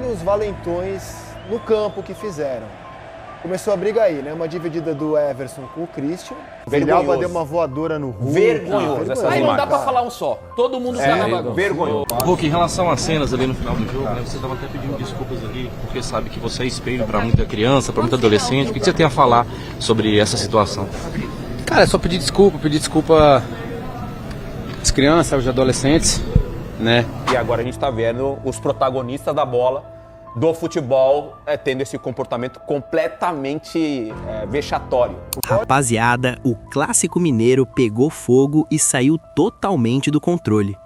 os valentões no campo que fizeram. Começou a briga aí, né? Uma dividida do Everson com o Christian. O Villalba deu uma voadora no Hulk. Vergonhoso. Aí não dá pra falar um só. Todo mundo tá na bagunça. Vergonhoso. Hulk, em relação às cenas ali no final do jogo, né, você estava até pedindo desculpas ali, porque sabe que você é espelho para muita criança, para muito adolescente. O que você tem a falar sobre essa situação? Cara, é só pedir desculpa às crianças, aos adolescentes, né? E agora a gente tá vendo os protagonistas da bola, do futebol, tendo esse comportamento completamente vexatório. Rapaziada, o clássico mineiro pegou fogo e saiu totalmente do controle.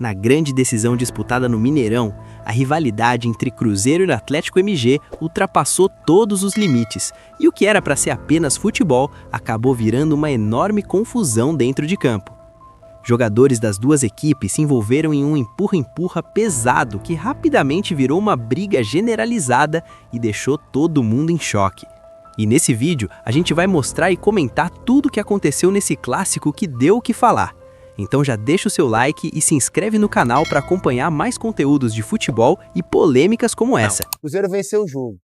Na grande decisão disputada no Mineirão, a rivalidade entre Cruzeiro e Atlético MG ultrapassou todos os limites, e o que era para ser apenas futebol acabou virando uma enorme confusão dentro de campo. Jogadores das duas equipes se envolveram em um empurra-empurra pesado que rapidamente virou uma briga generalizada e deixou todo mundo em choque. E nesse vídeo a gente vai mostrar e comentar tudo o que aconteceu nesse clássico que deu o que falar. Então já deixa o seu like e se inscreve no canal para acompanhar mais conteúdos de futebol e polêmicas como essa. O Cruzeiro venceu o jogo.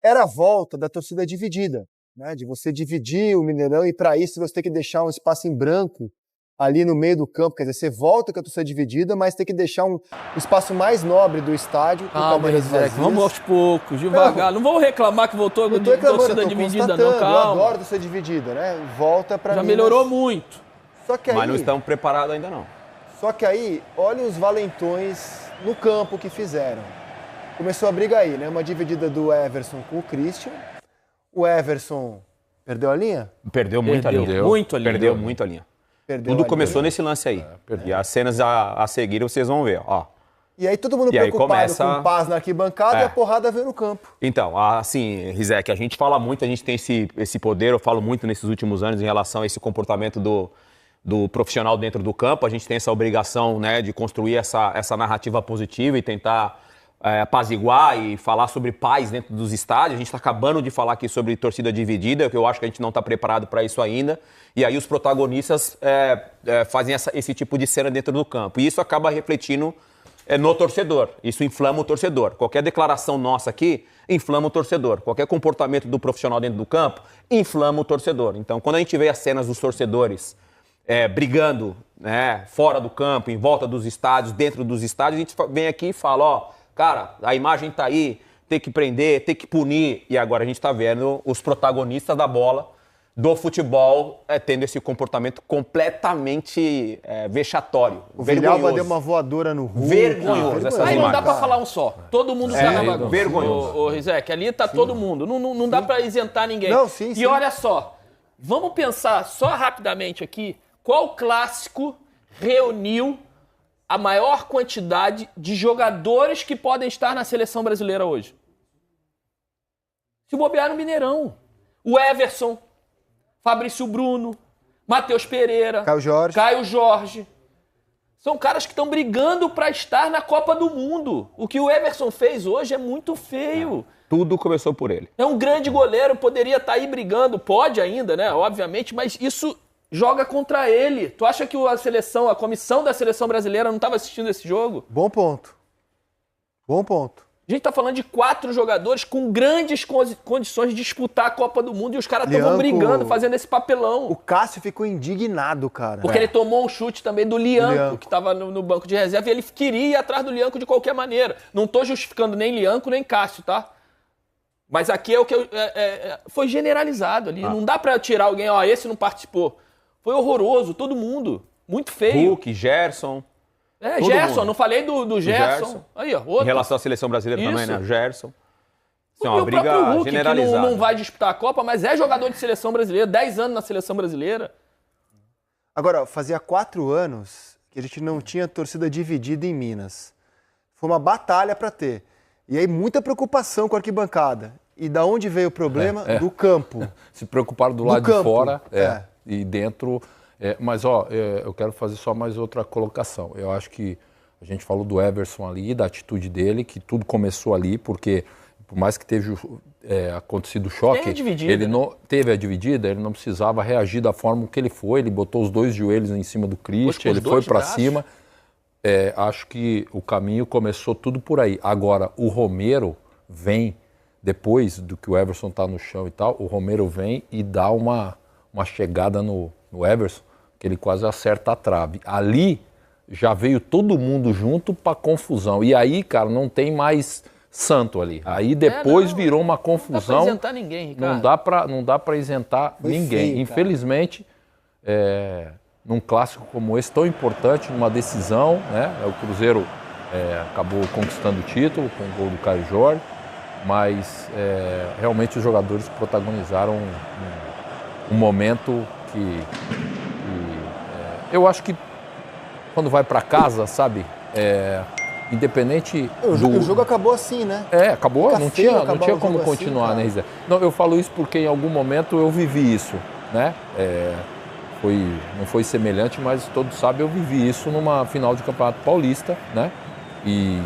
Era a volta da torcida dividida, né? De você dividir o Mineirão e para isso você tem que deixar um espaço em branco ali no meio do campo, quer dizer, você volta com a torcida dividida, mas tem que deixar um espaço mais nobre do estádio. Calma, Rizek, vamos aos poucos, devagar. Não vamos reclamar que voltou com torcida dividida, não, calma. Eu adoro torcida dividida, né? Volta pra Já mim. melhorou muito. Só que aí, Mas não estamos preparados ainda não. Só que aí, olha os valentões no campo que fizeram. Começou a briga aí, né? Uma dividida do Everson com o Christian. O Everson perdeu a linha? Perdeu muito a linha. Muito a linha. Perdeu muito a linha. Tudo começou nesse lance aí. E as cenas a seguir vocês vão ver, ó. E aí todo mundo E aí preocupado começa... com paz na arquibancada e a porrada veio no campo. Então, assim, Rizek, a gente fala muito, a gente tem esse poder, eu falo muito nesses últimos anos em relação a esse comportamento do profissional dentro do campo. A gente tem essa obrigação, né, de construir essa narrativa positiva e tentar apaziguar e falar sobre paz dentro dos estádios. A gente está acabando de falar aqui sobre torcida dividida, que eu acho que a gente não está preparado para isso ainda. E aí os protagonistas fazem esse tipo de cena dentro do campo. E isso acaba refletindo no torcedor. Isso inflama o torcedor. Qualquer declaração nossa aqui inflama o torcedor. Qualquer comportamento do profissional dentro do campo inflama o torcedor. Então, quando a gente vê as cenas dos torcedores brigando, né, fora do campo, em volta dos estádios, dentro dos estádios, a gente vem aqui e fala, ó, cara, a imagem tá aí, tem que prender, tem que punir. E agora a gente tá vendo os protagonistas da bola, do futebol, tendo esse comportamento completamente vexatório. O Villalba deu uma voadora no Hulk. Vergonhoso. Aí não dá pra falar um só. Todo mundo tá na bagunça. Vergonhoso. Ô, Rizek, ali tá todo mundo. Não dá pra isentar ninguém. Não, sim, e sim. olha só, vamos pensar só rapidamente aqui, qual clássico reuniu a maior quantidade de jogadores que podem estar na seleção brasileira hoje? Se bobear no Mineirão. O Everson, Fabrício Bruno, Matheus Pereira, Caio Jorge. São caras que estão brigando para estar na Copa do Mundo. O que o Everson fez hoje é muito feio. Tudo começou por ele. É um grande goleiro, poderia estar aí brigando, pode ainda, né? Obviamente, mas isso joga contra ele. Tu acha que a comissão da seleção brasileira não estava assistindo esse jogo? Bom ponto. Bom ponto. A gente tá falando de 4 jogadores com grandes condições de disputar a Copa do Mundo e os caras estavam brigando, fazendo esse papelão. O Cássio ficou indignado, cara. Porque ele tomou um chute também do Lianco, que estava no banco de reserva, e ele queria ir atrás do Lianco de qualquer maneira. Não tô justificando nem Lianco, nem Cássio, tá? Mas aqui é o que foi generalizado ali. Não dá pra tirar alguém, ó, esse não participou. Foi horroroso, todo mundo. Muito feio. Hulk, Gerson... Gerson, não falei do Gerson. Aí, ó, outro. Em relação à seleção brasileira também, né? Gerson. E o próprio Hulk, que não vai disputar a Copa, mas é jogador de seleção brasileira, 10 anos na seleção brasileira. Agora, fazia 4 anos que a gente não tinha torcida dividida em Minas. Foi uma batalha para ter. E aí muita preocupação com a arquibancada. E da onde veio o problema? Do campo. Se preocuparam do lado de fora e dentro... mas, eu quero fazer só mais outra colocação. Eu acho que a gente falou do Everson ali, da atitude dele, que tudo começou ali, porque por mais que teve acontecido o choque, ele não teve a dividida, ele não precisava reagir da forma que ele foi, ele botou os 2 joelhos em cima do Christian, ele foi para cima. Acho que o caminho começou tudo por aí. Agora, o Romero vem, depois do que o Everson está no chão e tal, o Romero vem e dá uma chegada no Everson, que ele quase acerta a trave. Ali já veio todo mundo junto para confusão. E aí, cara, não tem mais santo ali. Aí depois virou uma confusão. Não dá pra isentar ninguém, Ricardo. Não dá para isentar ninguém. Feio, infelizmente, num clássico como esse, tão importante, numa decisão, né? O Cruzeiro acabou conquistando o título com o gol do Caio Jorge, mas realmente os jogadores protagonizaram um momento que eu acho que quando vai para casa, sabe, independente O jogo acabou assim, né? Acabou, não tinha como jogo continuar, assim, né, Rizé? Não, eu falo isso porque em algum momento eu vivi isso, né? Não foi semelhante, mas todos sabem, eu vivi isso numa final de Campeonato Paulista, né? E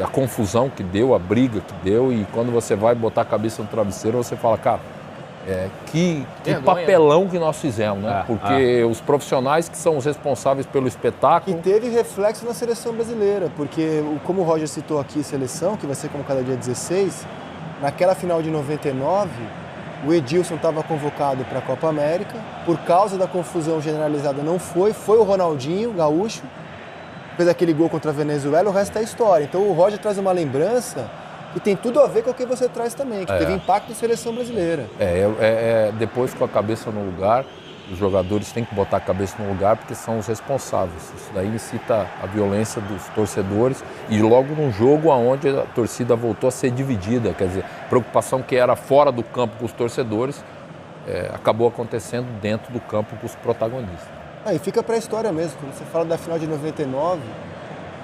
a confusão que deu, a briga que deu, e quando você vai botar a cabeça no travesseiro, você fala, cara, que papelão que nós fizemos, né? Porque os profissionais que são os responsáveis pelo espetáculo... E teve reflexo na seleção brasileira, porque, como o Roger citou aqui, seleção, que vai ser convocada dia 16, naquela final de 99, o Edilson estava convocado para a Copa América, por causa da confusão generalizada não foi o Ronaldinho, gaúcho, fez aquele gol contra a Venezuela, o resto é história. Então o Roger traz uma lembrança que tem tudo a ver com o que você traz também, que teve impacto na seleção brasileira. Depois com a cabeça no lugar, os jogadores têm que botar a cabeça no lugar porque são os responsáveis. Isso daí incita a violência dos torcedores e logo num jogo onde a torcida voltou a ser dividida, quer dizer, preocupação que era fora do campo com os torcedores, acabou acontecendo dentro do campo com os protagonistas. E fica para a história mesmo, quando você fala da final de 99,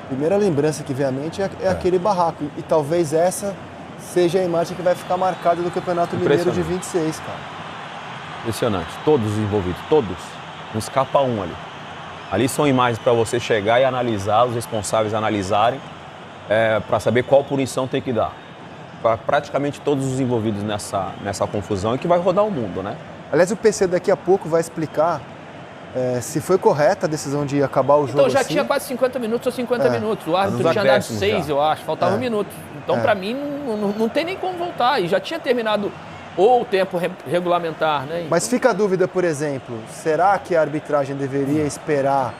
a primeira lembrança que vem à mente é aquele barraco. E talvez essa seja a imagem que vai ficar marcada do Campeonato Mineiro de 26, cara. Impressionante. Todos os envolvidos, todos. Não escapa um ali. Ali são imagens para você chegar e analisar, os responsáveis analisarem, para saber qual punição tem que dar. Para praticamente todos os envolvidos nessa confusão e que vai rodar o mundo, né? Aliás, o PC daqui a pouco vai explicar se foi correta a decisão de acabar o jogo Então já assim. Tinha quase 50 minutos ou 50 minutos. O árbitro tinha dado 6, eu acho. Faltava 1 minuto. Então, para mim, não tem nem como voltar. E já tinha terminado ou o tempo regulamentar, né? Então... Mas fica a dúvida, por exemplo, será que a arbitragem deveria esperar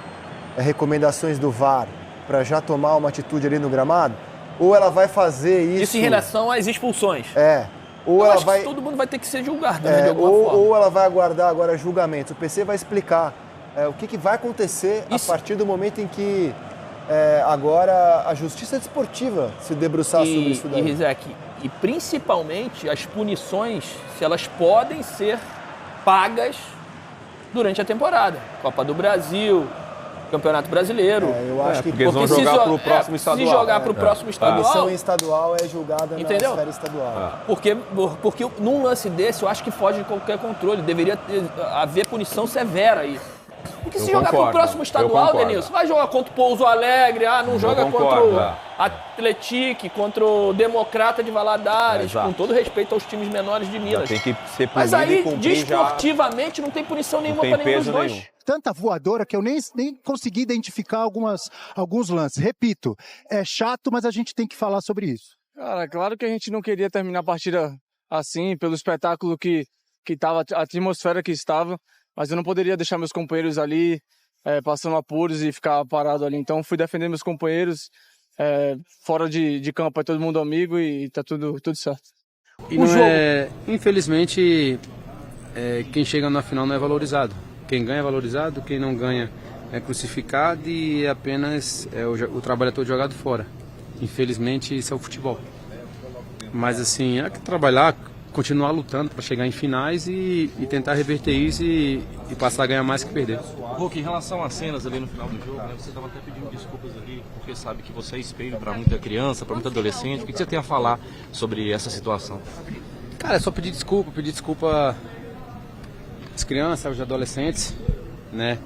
recomendações do VAR para já tomar uma atitude ali no gramado? Ou ela vai fazer isso... Isso em relação às expulsões. Ou ela vai... todo mundo vai ter que ser julgado, né, de alguma forma. Ou ela vai aguardar agora julgamento. O PC vai explicar o que vai acontecer a partir do momento em que agora a justiça desportiva se debruçar sobre isso daí. Rizek, e principalmente as punições, se elas podem ser pagas durante a temporada. Copa do Brasil, Campeonato Brasileiro. Eu acho que porque eles vão jogar para o próximo estadual. Se jogar para o próximo estadual... A punição estadual é julgada na esfera estadual. Porque num lance desse, eu acho que foge de qualquer controle. Deveria haver punição severa aí. Porque se jogar para o próximo estadual, Denilson, vai jogar contra o Pouso Alegre, não joga contra o Atlético, contra o Democrata de Valadares, com todo respeito aos times menores de Minas. Já tem que ser punido. Mas aí, desportivamente, não tem punição nenhuma para nenhum dos dois. Nenhum. Tanta voadora que eu nem consegui identificar alguns lances. Repito, é chato, mas a gente tem que falar sobre isso. Cara, claro que a gente não queria terminar a partida assim, pelo espetáculo que estava, a atmosfera que estava, mas eu não poderia deixar meus companheiros ali passando apuros e ficar parado ali. Então fui defender meus companheiros, fora de campo é todo mundo amigo e tá tudo certo. E infelizmente, quem chega na final não é valorizado. Quem ganha é valorizado, quem não ganha é crucificado e apenas o trabalho é todo jogado fora. Infelizmente, isso é o futebol. Mas assim, é que trabalhar, continuar lutando para chegar em finais e tentar reverter isso e passar a ganhar mais que perder. Hulk, em relação às cenas ali no final do jogo, né, você estava até pedindo desculpas ali, porque sabe que você é espelho para muita criança, para muita adolescente. O que você tem a falar sobre essa situação? Cara, é só pedir desculpa às crianças, aos adolescentes, né?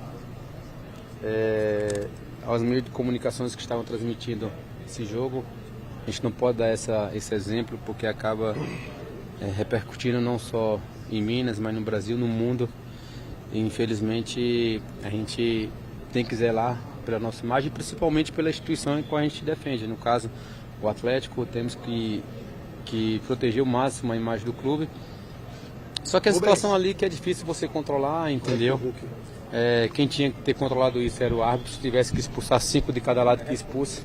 Aos meios de comunicações que estavam transmitindo esse jogo. A gente não pode dar esse exemplo porque acaba repercutindo não só em Minas, mas no Brasil, no mundo. E, infelizmente, a gente tem que zelar pela nossa imagem, principalmente pela instituição em qual a gente defende. No caso, o Atlético, temos que proteger o máximo a imagem do clube. Só que a situação ali que é difícil você controlar, entendeu? Quem tinha que ter controlado isso era o árbitro. Se tivesse que expulsar 5 de cada lado, que expulse.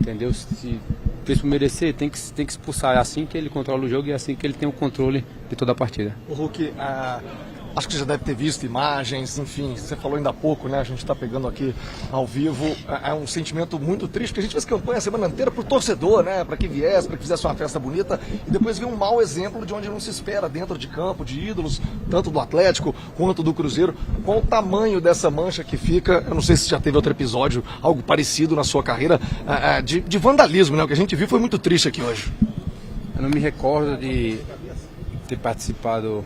Entendeu? Se fez por merecer, tem que expulsar. É assim que ele controla o jogo e é assim que ele tem o controle de toda a partida. O Hulk, acho que você já deve ter visto imagens, enfim, você falou ainda há pouco, né? A gente está pegando aqui ao vivo. É um sentimento muito triste, porque a gente fez campanha a semana inteira pro torcedor, né? Para que viesse, para que fizesse uma festa bonita, e depois veio um mau exemplo de onde não se espera dentro de campo, de ídolos, tanto do Atlético quanto do Cruzeiro. Qual o tamanho dessa mancha que fica? Eu não sei se já teve outro episódio, algo parecido na sua carreira, de vandalismo, né? O que a gente viu foi muito triste aqui hoje. Eu não me recordo de ter participado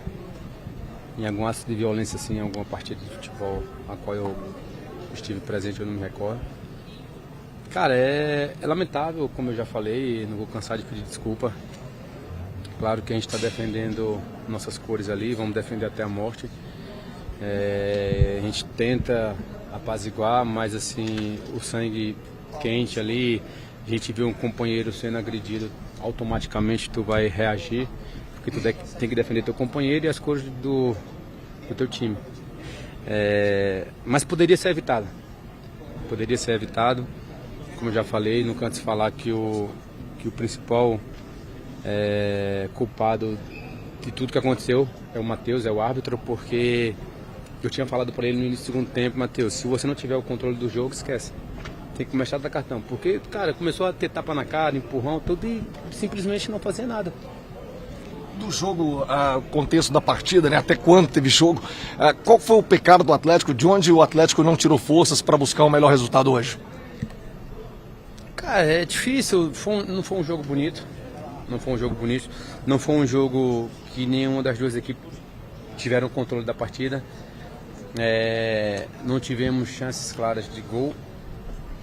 em algum ato de violência, assim, em alguma partida de futebol a qual eu estive presente, eu não me recordo. Cara, é lamentável, como eu já falei, não vou cansar de pedir desculpa. Claro que a gente está defendendo nossas cores ali, vamos defender até a morte. A gente tenta apaziguar, mas assim, o sangue quente ali, a gente viu um companheiro sendo agredido, automaticamente tu vai reagir. Porque tu tem que defender teu companheiro e as cores do teu time. Mas poderia ser evitado. Poderia ser evitado. Como eu já falei, não canso de falar que o principal culpado de tudo que aconteceu é o Matheus, é o árbitro, porque eu tinha falado para ele no início do segundo tempo, Matheus, se você não tiver o controle do jogo, esquece. Tem que começar a dar cartão. Porque, cara, começou a ter tapa na cara, empurrão, tudo e simplesmente não fazia nada. Do jogo, contexto da partida, né? Até quando teve jogo, qual foi o pecado do Atlético, de onde o Atlético não tirou forças para buscar o melhor resultado hoje? Cara, é difícil, não foi um jogo bonito, não foi um jogo que nenhuma das duas equipes tiveram o controle da partida, não tivemos chances claras de gol,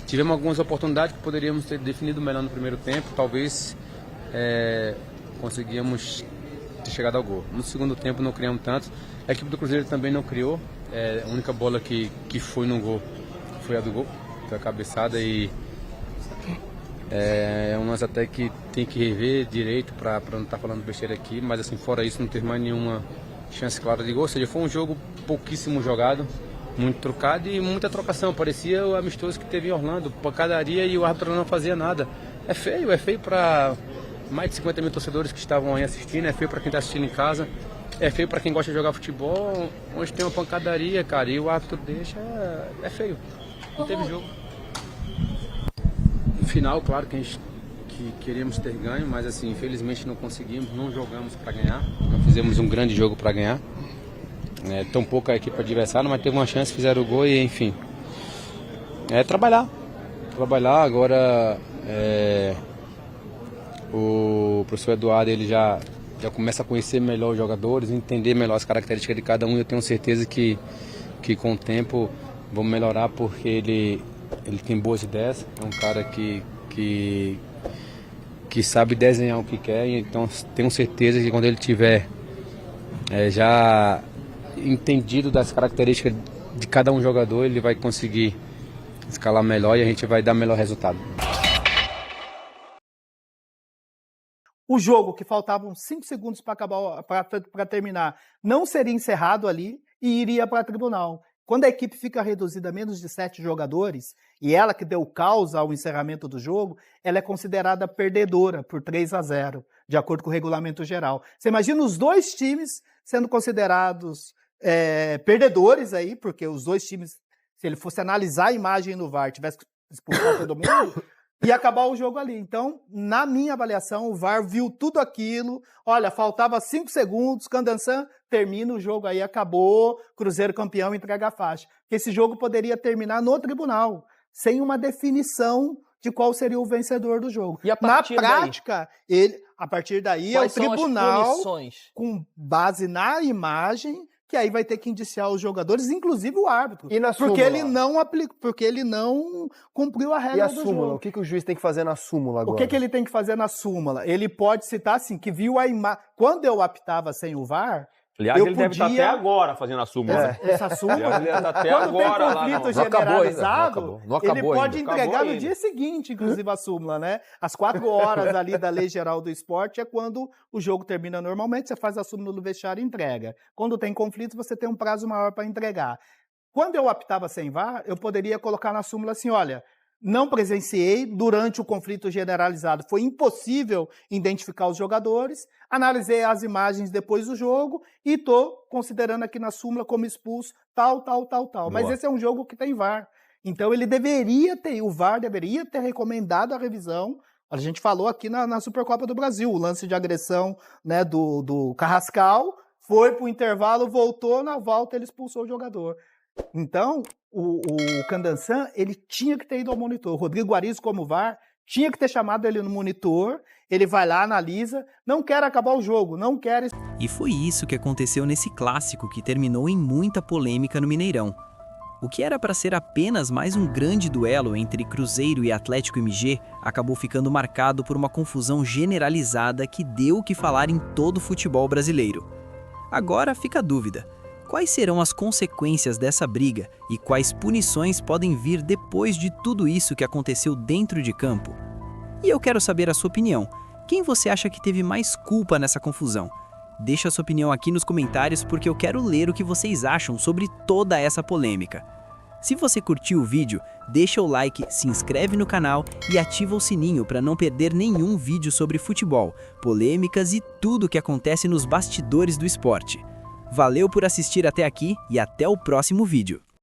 tivemos algumas oportunidades que poderíamos ter definido melhor no primeiro tempo, talvez conseguíamos ter chegado ao gol. No segundo tempo não criamos tanto. A equipe do Cruzeiro também não criou. A única bola que foi no gol foi a do gol, foi a cabeçada e um lance até que tem que rever direito para não estar falando besteira aqui, mas assim, fora isso não teve mais nenhuma chance clara de gol. Ou seja, foi um jogo pouquíssimo jogado, muito trocado e muita trocação. Parecia o amistoso que teve em Orlando, pancadaria e o árbitro não fazia nada. É feio para mais de 50 mil torcedores que estavam aí assistindo, é feio para quem está assistindo em casa, é feio para quem gosta de jogar futebol, onde tem uma pancadaria, cara, e o árbitro deixa, é feio. Não teve jogo. No final, claro que a gente queríamos ter ganho, mas assim, infelizmente não conseguimos, não jogamos para ganhar, não fizemos um grande jogo para ganhar. Tão pouco a equipe adversária, mas teve uma chance, fizeram o gol e enfim. Trabalhar agora. O professor Eduardo ele já começa a conhecer melhor os jogadores, entender melhor as características de cada um. Eu tenho certeza que com o tempo vamos melhorar, porque ele tem boas ideias, é um cara que sabe desenhar o que quer, então tenho certeza que quando ele tiver já entendido das características de cada um jogador, ele vai conseguir escalar melhor e a gente vai dar melhor resultado. O jogo, que faltavam 5 segundos para terminar, não seria encerrado ali e iria para tribunal. Quando a equipe fica reduzida a menos de 7 jogadores, e ela que deu causa ao encerramento do jogo, ela é considerada perdedora por 3-0, de acordo com o regulamento geral. Você imagina os dois times sendo considerados perdedores aí, porque os dois times, se ele fosse analisar a imagem no VAR, tivesse que expulsar todo mundo, ia acabar o jogo ali. Então, na minha avaliação, o VAR viu tudo aquilo. Olha, faltava 5 segundos, Candançan termina o jogo aí, acabou, Cruzeiro campeão, entrega a faixa. Porque esse jogo poderia terminar no tribunal, sem uma definição de qual seria o vencedor do jogo. E na prática, a partir daí é o tribunal, com base na imagem, que aí vai ter que indiciar os jogadores, inclusive o árbitro. E na súmula? Porque ele não cumpriu a regra do jogo. E a súmula? O que o juiz tem que fazer na súmula agora? O que ele tem que fazer na súmula? Ele pode citar assim, que viu a imagem. Quando eu apitava sem o VAR, Aliás, ele deve estar até agora fazendo a súmula. Essa súmula, Ele deve estar até quando agora tem lá. conflito Não acabou ainda, generalizado, não acabou ele pode ainda. entregar Acabou no dia seguinte, inclusive, a súmula, né? Às 4 horas ali da Lei Geral do Esporte é quando o jogo termina normalmente, você faz a súmula no vestiário e entrega. Quando tem conflito, você tem um prazo maior para entregar. Quando eu apitava sem VAR, eu poderia colocar na súmula assim, olha, não presenciei durante o conflito generalizado, foi impossível identificar os jogadores, analisei as imagens depois do jogo e estou considerando aqui na súmula como expulso tal. Mas esse é um jogo que tem VAR. Então o VAR deveria ter recomendado a revisão. A gente falou aqui na Supercopa do Brasil, o lance de agressão, né, do Carrascal, foi para o intervalo, voltou, na volta ele expulsou o jogador. Então, o Candansan, ele tinha que ter ido ao monitor. O Rodrigo Arizo, como VAR, tinha que ter chamado ele no monitor, ele vai lá, analisa, não quer acabar o jogo, não quer... E foi isso que aconteceu nesse clássico que terminou em muita polêmica no Mineirão. O que era para ser apenas mais um grande duelo entre Cruzeiro e Atlético MG acabou ficando marcado por uma confusão generalizada que deu o que falar em todo o futebol brasileiro. Agora fica a dúvida. Quais serão as consequências dessa briga e quais punições podem vir depois de tudo isso que aconteceu dentro de campo? E eu quero saber a sua opinião. Quem você acha que teve mais culpa nessa confusão? Deixa a sua opinião aqui nos comentários porque eu quero ler o que vocês acham sobre toda essa polêmica. Se você curtiu o vídeo, deixa o like, se inscreve no canal e ativa o sininho para não perder nenhum vídeo sobre futebol, polêmicas e tudo o que acontece nos bastidores do esporte. Valeu por assistir até aqui e até o próximo vídeo.